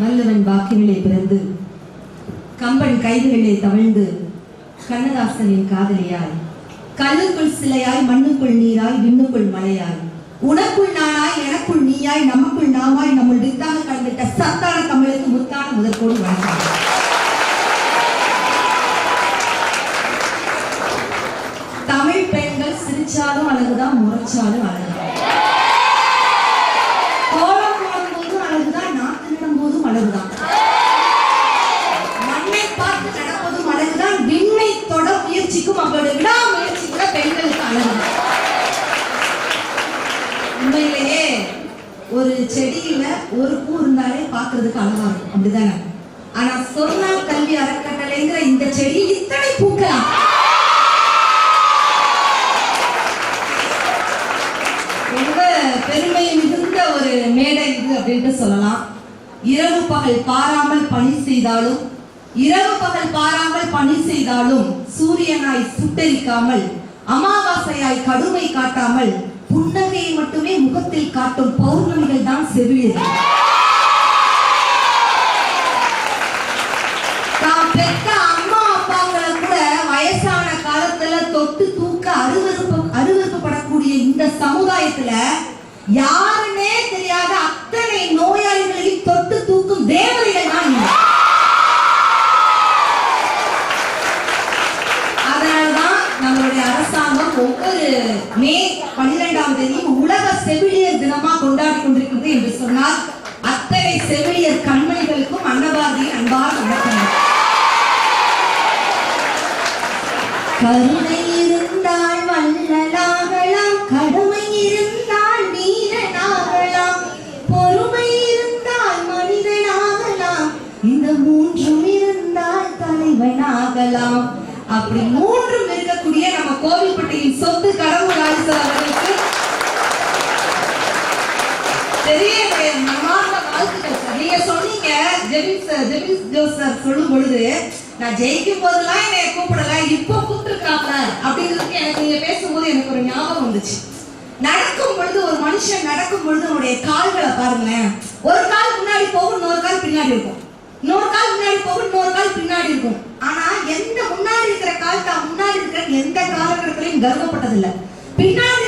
வல்லவன் வாக்கினிலே பிறந்து கம்பன் கைகளிலே தவழ்ந்து கண்ணதாசனின் காதலியாய் கல்லுக்குள் சிலையாய் மண்ணுக்குள் நீராய் விண்ணுக்குள் மலையாய் உனக்குள் நானாய் எனக்குள் நீயாய் நமக்குள் நாமாய் நம்முள் வித்தாக கலந்துட்ட சத்தான தமிழுக்கு முத்தான முதற்கோடு வணக்கம். தமிழ் பெண்கள் சிரிச்சாலும் அழகுதான், முறைச்சாலும் அழகுதான், கோலம் போடும் போதும் அழகுதான், நாட்டு நடும் போதும் அழகுதான், மண்ணை பார்த்து நடப்பதும் அழகுதான், விண்ணை தொட முயற்சிக்கும் அவளோட விடா முயற்சி கூட பெண்களுக்கு அழகுதான். உண்மையிலேயே ஒரு செடியில ஒரு பூ இருந்தாலே பார்க்கிறதுக்கு அழகா இருக்கும், அப்படிதானே? ஆனா சொன்னால் கல்வி அறக்கட்டளைங்கிற இந்த செடி இத்தனை பூக்கலாம். ரொம்ப பெருமை மிகுந்த ஒரு மேடை இது அப்படின்ட்டு சொல்லலாம். இரவு பகல் பாராமல் பணி செய்தாலும், இரவு பகல் பாராமல் பணி செய்தாலும் சூரியனாய் சுட்டரிக்காமல், அமாவாசையாய் கடுமை காட்டாமல் புன்னகையை மட்டுமே முகத்தில் காட்டும் பௌர்ணமிகள் தான் செவிலியர்கள். தான் பெற்ற அம்மா அப்பாக்களை கூட வயசான காலத்துல தொட்டு தூக்க அருவருப்பப்படக்கூடிய இந்த சமுதாயத்துல யாருன்னே தெரியாத அத்தனை நோயாளிகளையும் தொட்டு தூக்கும் தேவதைகள் தான். அதனால்தான் நம்மளுடைய அரசாங்கம் ஒவ்வொரு மே 12ஆம் தேதியும் உலக செவிலியர் தினமா கொண்டாடி கொண்டிருக்கிறது என்று சொன்னால் அத்தனை செவிலியர் கண்மணிகளுக்கும் அன்னபாரதியின் அன்பான வணக்கம். கருணை இருந்தால் வள்ளலாகலாம், கடமை இருந்தால் வீரனாகலாம், பொறுமை இருந்தால் மனிதனாகலாம், இந்த மூன்றும் இருந்தால் தலைவனாகலாம். அப்படி மூன்றும் இருக்கக்கூடிய நம்ம கோவில்பட்டியின் சொத்து கடவுள் ராஜேஸ்வரர் அவர்களுக்கு பெரிய மனமார்ந்த வாழ்த்துக்கள் சார். நீங்க சொன்னீங்க ஜெபிஸ் ஜோசப் சொல்லும் பொழுது, நான் ஜெயிக்கும் போதெல்லாம் என்னை கூப்பிடல, இப்போ கூப்பிட்டுருக்காங்க அப்படிங்கிறதுக்கு எனக்கு நீங்க பேசும்போது எனக்கு ஒரு ஞாபகம் வந்துச்சு. நடக்கும் பொழுது ஒரு மனுஷன் நடக்கும் பொழுது அவனுடைய கால்களை பாருங்களேன், ஒரு கால் முன்னாடி போகும், இன்னொரு கால் பின்னாடி இருக்கும், இன்னொரு கால் முன்னாடி போகும், இன்னொரு கால் பின்னாடி இருக்கும். ஆனா எந்த முன்னாடி இருக்கிற கால் தான் முன்னாடி இருக்கிற எந்த காலகட்டத்திலையும் கர்வப்பட்டதில்லை, பின்னாடி